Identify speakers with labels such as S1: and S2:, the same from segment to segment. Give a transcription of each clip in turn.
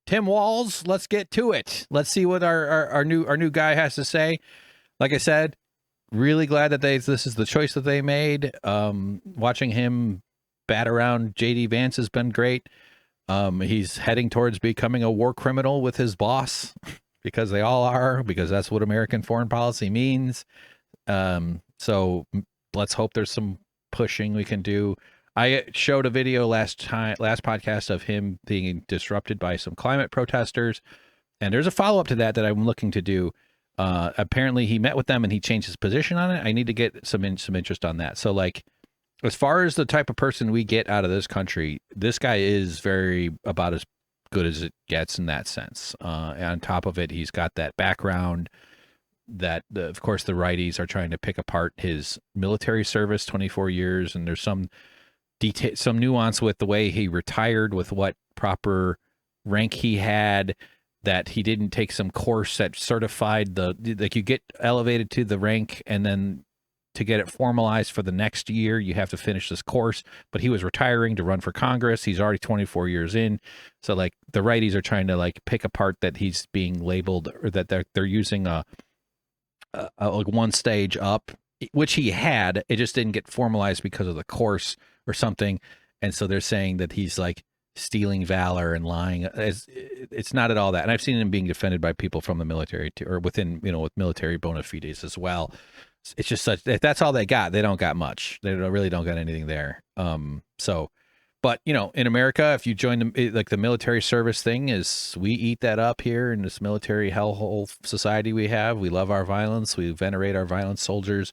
S1: Tim Walz, let's get to it. Let's see what our new guy has to say. Like I said, really glad that this is the choice that they made. Watching him bat around JD Vance has been great. He's heading towards becoming a war criminal with his boss, because they all are, because that's what American foreign policy means. So let's hope there's some pushing we can do. I showed a video last podcast of him being disrupted by some climate protesters, and there's a follow-up to that I'm looking to do. Apparently he met with them and he changed his position on it. I need to get some interest on that. So, like, as far as the type of person we get out of this country, this guy is very about as good as it gets in that sense. And on top of it, he's got that background that, of course, the righties are trying to pick apart his military service, 24 years, and there's some nuance with the way he retired, with what proper rank he had, that he didn't take some course that certified like you get elevated to the rank, and then to get it formalized for the next year, you have to finish this course. But he was retiring to run for Congress. He's already 24 years in. So, like, the righties are trying to, like, pick apart that he's being labeled, or that they're using like one stage up, which he had. It just didn't get formalized because of the course or something. And so they're saying that he's, like, stealing valor and lying. It's not at all that. And I've seen him being defended by people from the military too, or within, with military bona fides as well. It's just such, if that's all they got, they don't got much. They really don't got anything there. But in America, if you join the military service thing, we eat that up here in this military hellhole society we have. We love our violence. We venerate our violent soldiers.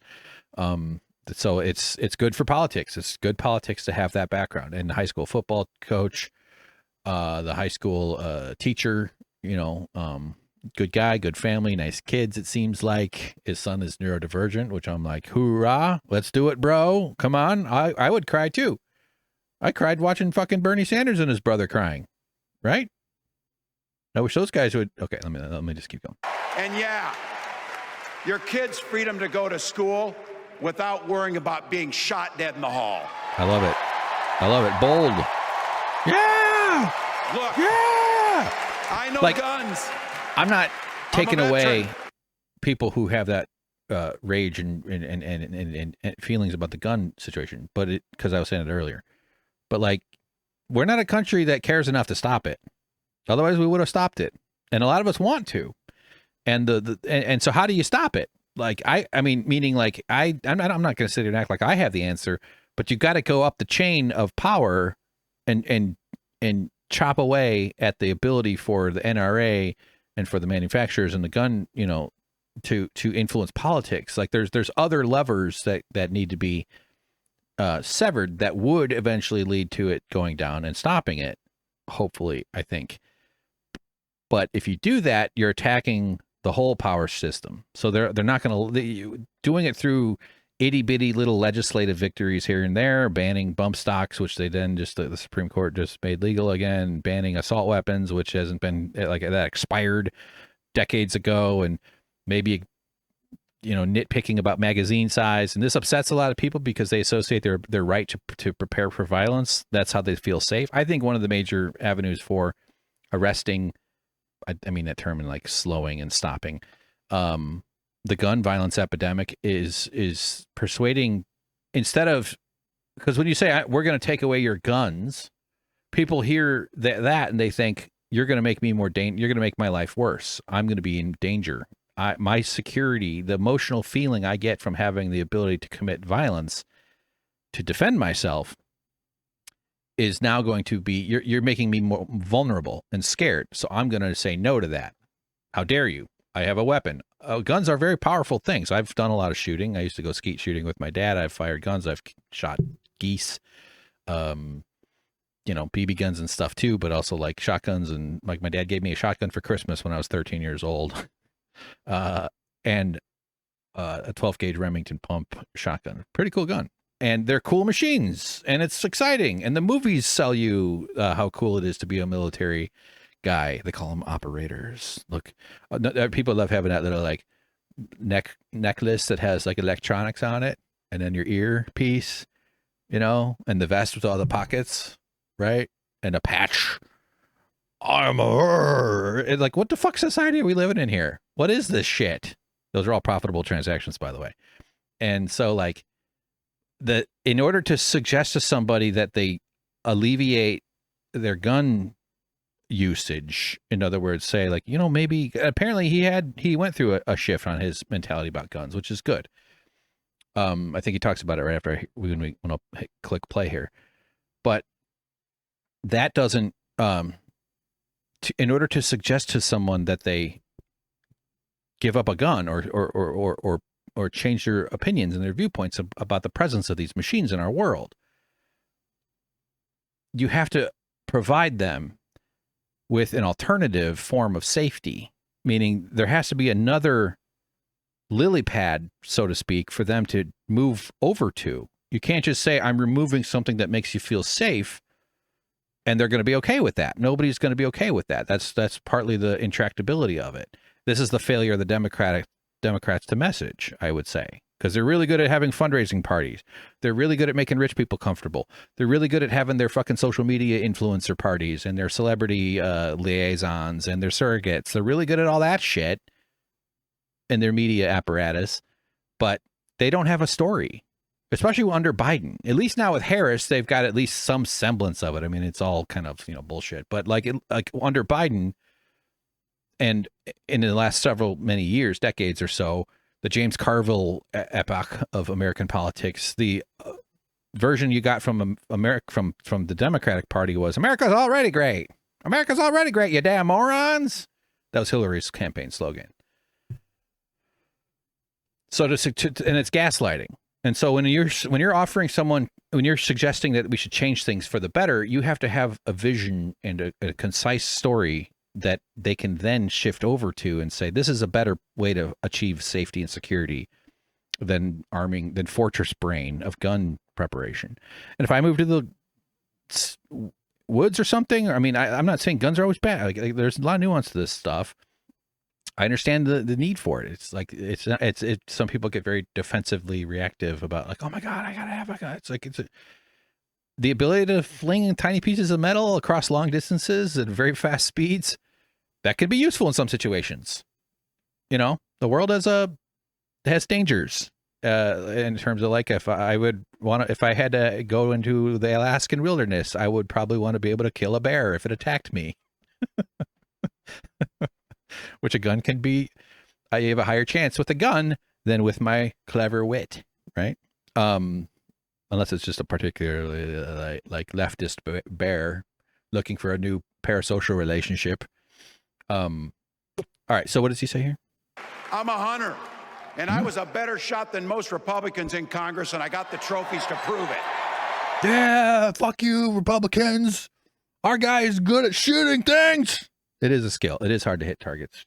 S1: So it's good for politics. It's good politics to have that background. And the high school football coach, the high school teacher, good guy, good family, nice kids. It seems like his son is neurodivergent, which I'm like, hoorah, let's do it, bro. Come on. I would cry too. I cried watching fucking Bernie Sanders and his brother crying, right? I wish those guys would. Okay, let me just keep going.
S2: And yeah, your kid's freedom to go to school without worrying about being shot dead in the hall.
S1: I love it. I love it. Bold. Yeah.
S2: Look.
S1: Yeah.
S2: I know guns.
S1: I'm not taking away people who have that rage and feelings about the gun situation, but because I was saying it earlier. But, like, we're not a country that cares enough to stop it. Otherwise, we would have stopped it. And a lot of us want to. And and so how do you stop it? Like, I'm not going to sit here and act like I have the answer, but you got to go up the chain of power and chop away at the ability for the NRA and for the manufacturers and the gun, to influence politics. Like, there's other levers that need to be severed that would eventually lead to it going down and stopping it, hopefully, I think. But if you do that, you're attacking the whole power system. So they're not going to doing it through itty bitty little legislative victories here and there, banning bump stocks, which they then the Supreme Court just made legal again, banning assault weapons, which hasn't been, like, that expired decades ago, and maybe nitpicking about magazine size. And this upsets a lot of people because they associate their right to prepare for violence. That's how they feel safe. I think one of the major avenues for arresting, I mean that term in, like, slowing and stopping, the gun violence epidemic is persuading, instead of, because when you say we're going to take away your guns, people hear that and they think you're going to make me more you're going to make my life worse. I'm going to be in danger. My security, the emotional feeling I get from having the ability to commit violence to defend myself, is now going to be, you're making me more vulnerable and scared. So I'm going to say no to that. How dare you? I have a weapon. Guns are very powerful things. I've done a lot of shooting. I used to go skeet shooting with my dad. I've fired guns. I've shot geese, BB guns and stuff too, but also, like, shotguns. And, like, my dad gave me a shotgun for Christmas when I was 13 years old. And a 12 gauge Remington pump shotgun. Pretty cool gun. And they're cool machines, and it's exciting. And the movies sell you how cool it is to be a military guy. They call them operators. Look, people love having that little, like, necklace that has, like, electronics on it, and then your earpiece, and the vest with all the pockets, right? And a patch I'm a like, what the fuck society are we living in here? What is this shit? Those are all profitable transactions, by the way. And so, like, in order to suggest to somebody that they alleviate their gun usage, in other words, say like, maybe apparently he went through a shift on his mentality about guns, which is good. I think he talks about it right after when I'll click play here, but that doesn't in order to suggest to someone that they give up a gun or change their opinions and their viewpoints about the presence of these machines in our world, you have to provide them with an alternative form of safety, meaning there has to be another lily pad, so to speak, for them to move over to. You can't just say, I'm removing something that makes you feel safe, and they're going to be okay with that. Nobody's going to be okay with that. That's partly the intractability of it. This is the failure of the Democrats to message, I would say, because they're really good at having fundraising parties. They're really good at making rich people comfortable. They're really good at having their fucking social media influencer parties and their celebrity liaisons and their surrogates. They're really good at all that shit in their media apparatus, but they don't have a story, especially under Biden. At least now with Harris, they've got at least some semblance of it. I mean, it's all kind of, bullshit, but like under Biden and in the last many years, decades or so, the James Carville epoch of American politics, the version you got from from the Democratic Party was America's already great. America's already great, you damn morons. That was Hillary's campaign slogan. So and it's gaslighting. And so when you're offering someone, when you're suggesting that we should change things for the better, you have to have a vision and a concise story that they can then shift over to and say, this is a better way to achieve safety and security than fortress brain of gun preparation. And if I move to the woods or something, I mean, I'm not saying guns are always bad. Like, there's a lot of nuance to this stuff. I understand the need for it. It's like, some people get very defensively reactive about like, oh my God, I gotta have a gun. It's like, the ability to fling tiny pieces of metal across long distances at very fast speeds, that could be useful in some situations. The world has dangers in terms of like, if I had to go into the Alaskan wilderness, I would probably want to be able to kill a bear if it attacked me. Which a gun can be. I have a higher chance with a gun than with my clever wit, right? Unless it's just a particularly like leftist bear looking for a new parasocial relationship. All right, so what does he say here?
S2: I'm a hunter, and I was a better shot than most Republicans in Congress, and I got the trophies to prove it.
S1: Yeah, fuck you, Republicans. Our guy is good at shooting things. It is a skill. It is hard to hit targets.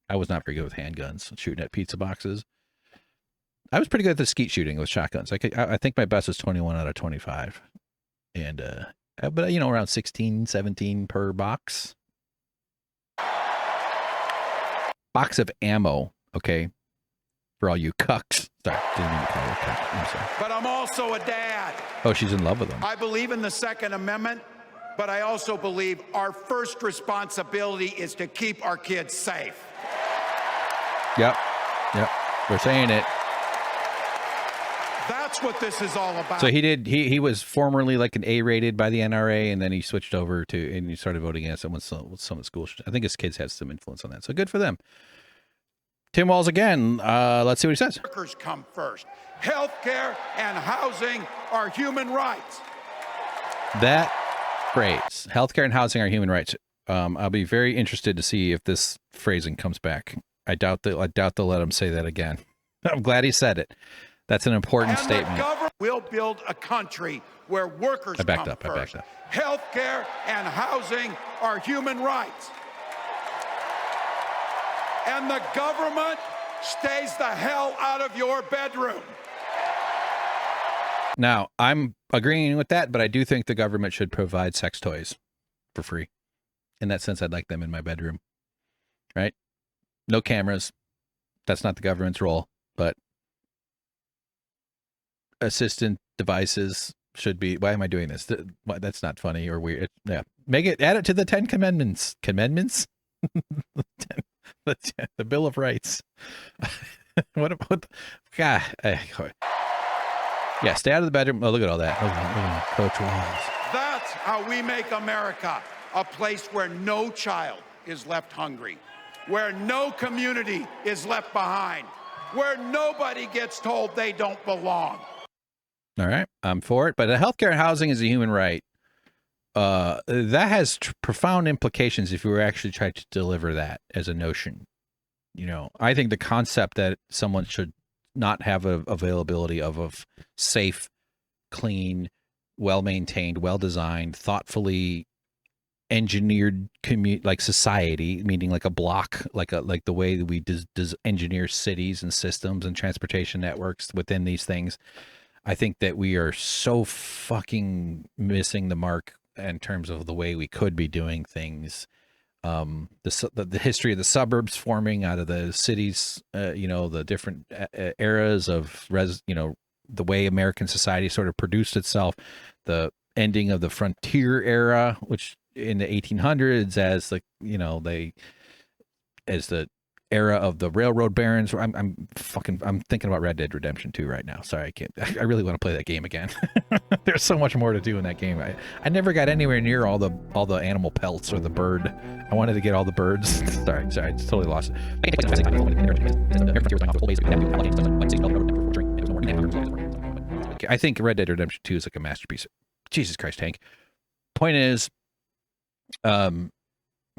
S1: I was not very good with handguns, shooting at pizza boxes. I was pretty good at the skeet shooting with shotguns. I think my best was 21 out of 25. And, but around 16, 17 per box. Box of ammo, okay? For all you cucks. Sorry, didn't mean to call her cuck. I'm sorry.
S2: But I'm also a dad.
S1: Oh, she's in love with him.
S2: I believe in the Second Amendment, but I also believe our first responsibility is to keep our kids safe.
S1: Yep. We're saying it.
S2: That's what this is all about.
S1: So he was formerly like an A-rated by the NRA, and then he switched over and he started voting against it with some of the schools. I think his kids had some influence on that. So good for them. Tim Walz again. Let's see what he says.
S2: Workers come first. Healthcare and housing are human rights.
S1: That phrase, healthcare and housing are human rights. I'll be very interested to see if this phrasing comes back. I doubt they'll let him say that again. I'm glad he said it. That's an important statement.
S2: The government will build a country where workers come first.
S1: I backed up.
S2: Healthcare and housing are human rights. And the government stays the hell out of your bedroom.
S1: Now, I'm agreeing with that, but I do think the government should provide sex toys for free. In that sense, I'd like them in my bedroom. Right? No cameras. That's not the government's role, but assistant devices should be. Why am I doing this? That's not funny or weird. Yeah. Make it, add it to the 10 Commandments. Commandments? the Bill of Rights. what God. Yeah, stay out of the bedroom. Oh, look at all that. Look at Coach Walz.
S2: That's how we make America a place where no child is left hungry, where no community is left behind, where nobody gets told they don't belong.
S1: All right, I'm for it. But healthcare and housing is a human right. That has profound implications if you were actually trying to deliver that as a notion. You know, I think the concept that someone should not have availability of a safe, clean, well-maintained, well-designed, thoughtfully engineered like society, meaning like a block, like the way that we engineer cities and systems and transportation networks within these things. I think that we are so fucking missing the mark in terms of the way we could be doing things. The history of the suburbs forming out of the cities, the different eras of the way American society sort of produced itself, the ending of the frontier era, which in the 1800s as the era of the railroad barons. I'm thinking about Red Dead Redemption 2 right now. Sorry, I can't. I really want to play that game again. There's so much more to do in that game. I never got anywhere near all the animal pelts or the bird. I wanted to get all the birds. sorry, I totally lost it. I think Red Dead Redemption 2 is like a masterpiece. Jesus Christ, Hank. Point is,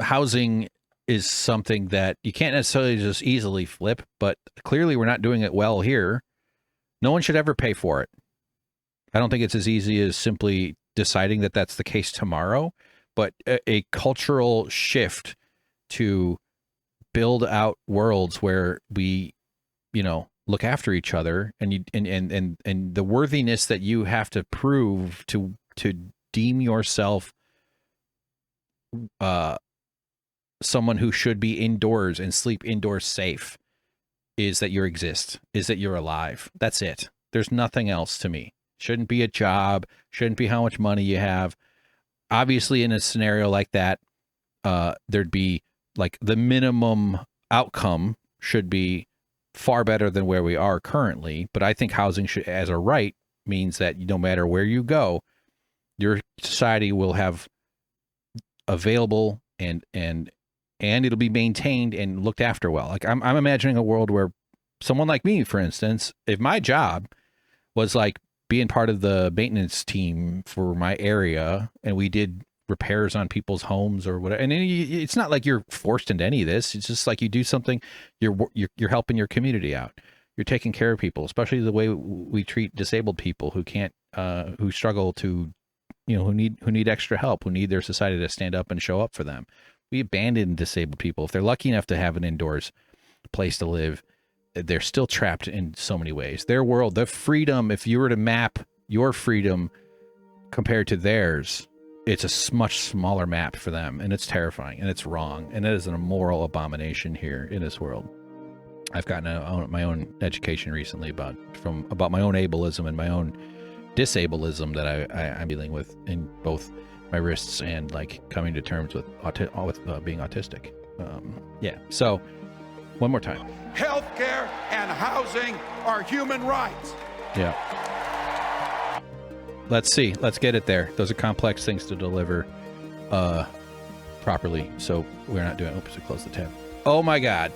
S1: housing is something that you can't necessarily just easily flip, but clearly we're not doing it well here. No one should ever pay for it. I don't think it's as easy as simply deciding that that's the case tomorrow, but a cultural shift to build out worlds where we, look after each other, and the worthiness that you have to prove to deem yourself someone who should be indoors and sleep indoors safe is that you exist, is that you're alive. That's it. There's nothing else to me. Shouldn't be a job, shouldn't be how much money you have. Obviously, in a scenario like that, there'd be like the minimum outcome should be far better than where we are currently. But I think housing should, as a right, means that no matter where you go, your society will have available and it'll be maintained and looked after well. Like I'm imagining a world where someone like me, for instance, if my job was like being part of the maintenance team for my area and we did repairs on people's homes or whatever, and it's not like you're forced into any of this. It's just like you do something, you're helping your community out. You're taking care of people, especially the way we treat disabled people who can't, who struggle to, who need extra help, who need their society to stand up and show up for them. We abandon disabled people. If they're lucky enough to have an indoors place to live, they're still trapped in so many ways. Their world, their freedom, if you were to map your freedom compared to theirs, it's a much smaller map for them, and it's terrifying, and it's wrong, and it is an immoral abomination here in this world. I've gotten my own education recently about my own ableism and my own disableism that I'm dealing with in both my wrists and like coming to terms with being autistic. Yeah. So one more time.
S2: Healthcare and housing are human rights.
S1: Yeah. Let's see. Let's get it there. Those are complex things to deliver properly. So we're not doing. Oops, I closed the tab. Oh my God.